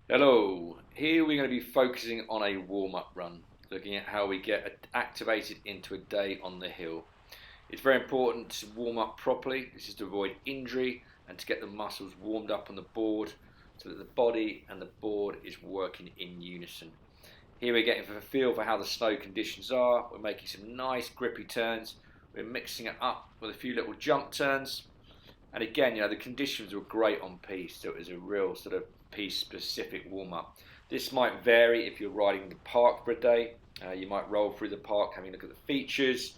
Hello, here we're going to be focusing on a warm-up run, looking at how we get activated into a day on the hill. It's very important to warm up properly. This is to avoid injury and to get the muscles warmed up on the board so that the body and the board is working in unison. Here we're getting a feel for how the snow conditions are. We're making some nice grippy turns. We're mixing it up with a few little jump turns. And again, the conditions were great on piste, so it was a real sort of piste-specific warm-up. This might vary if you're riding the park for a day. You might roll through the park, having a look at the features.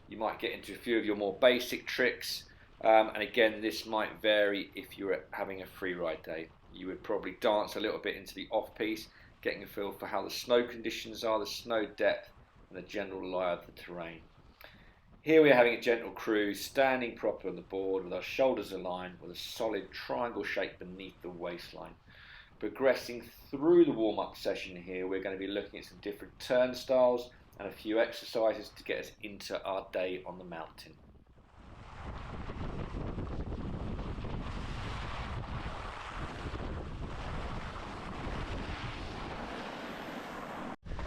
You might get into a few of your more basic tricks. And again, this might vary if you're having a free ride day. You would probably dance a little bit into the off-piste, getting a feel for how the snow conditions are, the snow depth, and the general lie of the terrain. Here we are having a gentle cruise, standing proper on the board with our shoulders aligned with a solid triangle shape beneath the waistline. Progressing through the warm-up session here, we're going to be looking at some different turn styles and a few exercises to get us into our day on the mountain.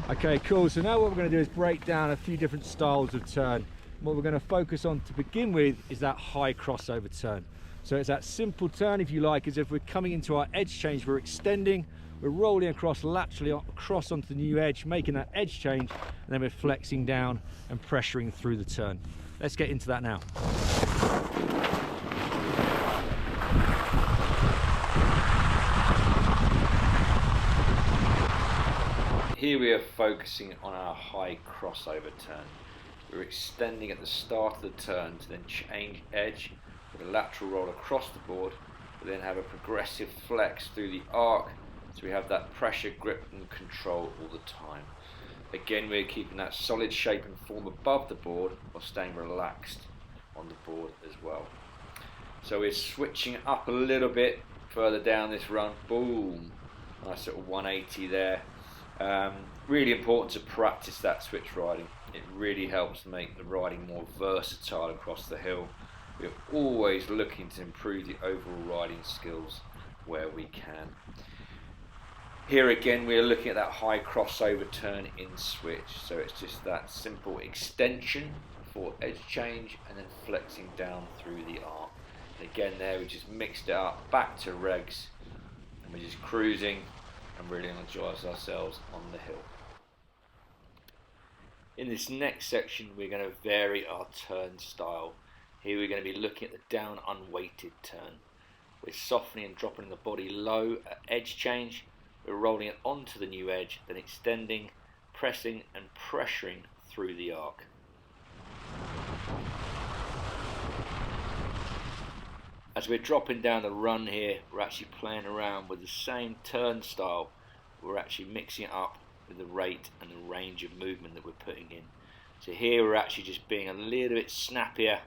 Okay, cool. So now what we're going to do is break down a few different styles of turn. What we're going to focus on to begin with is that high crossover turn. So it's that simple turn, if you like, as if we're coming into our edge change, we're extending, we're rolling across laterally across onto the new edge, making that edge change, and then we're flexing down and pressuring through the turn. Let's get into that now. Here we are focusing on our high crossover turn. We're extending at the start of the turn to then change edge with a lateral roll across the board, but then have a progressive flex through the arc, so we have that pressure, grip and control all the time. Again, we're keeping that solid shape and form above the board while staying relaxed on the board as well. So we're switching up a little bit further down this run. Boom, nice little 180 there. Really important to practice that switch riding. It really helps make the riding more versatile across the hill. We're always looking to improve the overall riding skills where we can. Here again, we're looking at that high crossover turn in switch. So it's just that simple extension for edge change and then flexing down through the arc. And again there, we just mixed it up back to regs and we're just cruising and really enjoy ourselves on the hill. In this next section, we're going to vary our turn style. Here we're going to be looking at the down unweighted turn. We're softening and dropping the body low at edge change. We're rolling it onto the new edge, then extending, pressing and pressuring through the arc. As we're dropping down the run here, we're actually playing around with the same turn style. We're actually mixing it up with the rate and the range of movement that we're putting in. So here we're actually just being a little bit snappier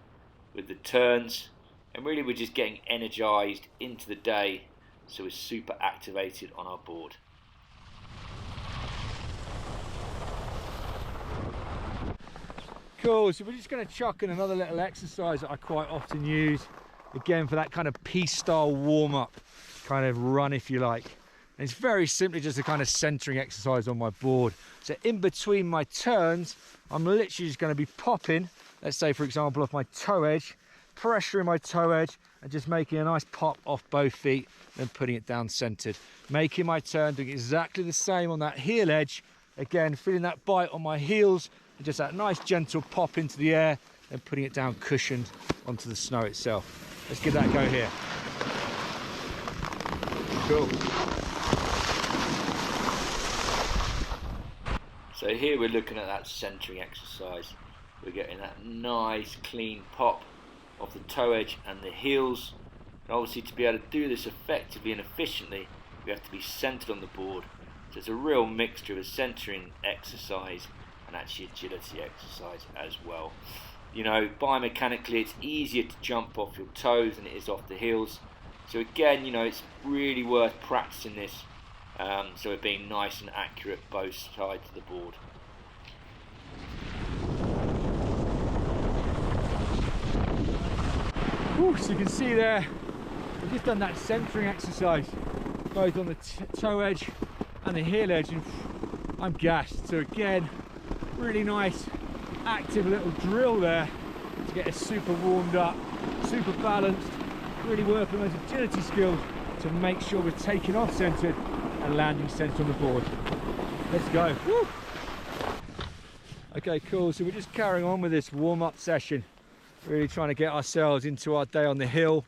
with the turns, and really we're just getting energized into the day, so we're super activated on our board. Cool, so we're just going to chuck in another little exercise that I quite often use, again for that kind of piste style warm-up kind of run, if you like. And it's very simply just a kind of centering exercise on my board. So in between my turns, I'm literally just going to be popping, let's say for example off my toe edge, pressuring my toe edge and just making a nice pop off both feet, then putting it down centered. Making my turn, doing exactly the same on that heel edge. Again, feeling that bite on my heels and just that nice gentle pop into the air, then putting it down cushioned onto the snow itself. Let's give that a go here. Cool. So here we're looking at that centering exercise. We're getting that nice clean pop of the toe edge and the heels. And obviously to be able to do this effectively and efficiently, we have to be centered on the board. So it's a real mixture of a centering exercise and actually agility exercise as well. Biomechanically it's easier to jump off your toes than it is off the heels. So again, it's really worth practicing this. So we're being nice and accurate both sides of the board. Ooh, so you can see there, we've just done that centering exercise. both on the toe edge and the heel edge, and I'm gassed. So again, really nice active little drill there to get us super warmed up, super balanced, really work on those agility skills to make sure we're taking off centered and landing centered on the board. Let's go. Woo! Okay, cool. So we're just carrying on with this warm-up session, really trying to get ourselves into our day on the hill.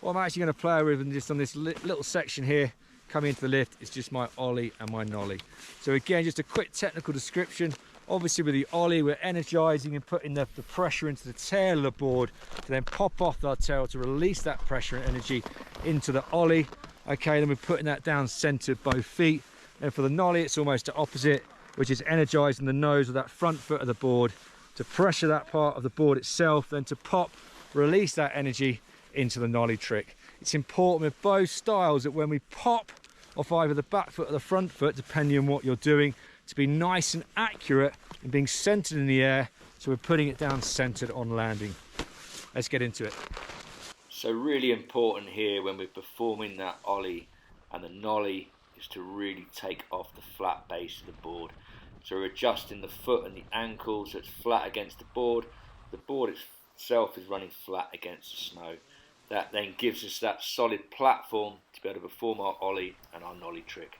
What I'm actually going to play with, and just on this little section here coming into the lift, is just my ollie and my nollie. So again, just a quick technical description. Obviously with the ollie, we're energizing and putting the pressure into the tail of the board to then pop off our tail to release that pressure and energy into the ollie. Okay, then we're putting that down centered, both feet. And for the nollie, it's almost the opposite, which is energizing the nose of that front foot of the board to pressure that part of the board itself, then to pop, release that energy into the nollie trick. It's important with both styles that when we pop off either the back foot or the front foot, depending on what you're doing, to be nice and accurate and being centered in the air, so we're putting it down centered on landing. Let's get into it. So really important here when we're performing that ollie and the nollie is to really take off the flat base of the board. So we're adjusting the foot and the ankle so it's flat against the board. The board itself is running flat against the snow. That then gives us that solid platform to be able to perform our ollie and our nollie trick.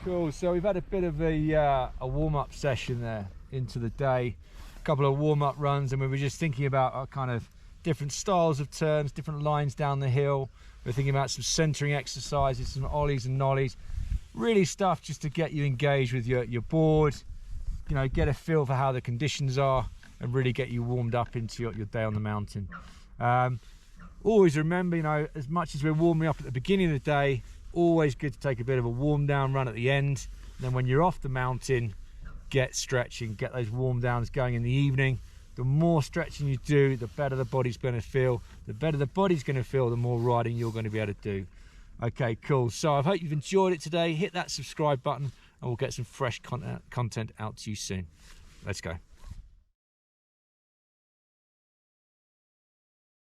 Cool, so we've had a bit of a warm-up session there into the day, a couple of warm-up runs, and we were just thinking about our kind of different styles of turns, different lines down the hill. We're thinking about some centering exercises, some ollies and nollies, really stuff just to get you engaged with your board, you know, get a feel for how the conditions are and really get you warmed up into your day on the mountain. Always remember, you know, as much as we're warming up at the beginning of the day, always good to take a bit of a warm down run at the end. And then when you're off the mountain, get stretching, get those warm downs going in the evening. The more stretching you do, the better the body's going to feel. The better the body's going to feel, the more riding you're going to be able to do. Okay, cool. So I hope you've enjoyed it today. Hit that subscribe button and we'll get some fresh content out to you soon. Let's go.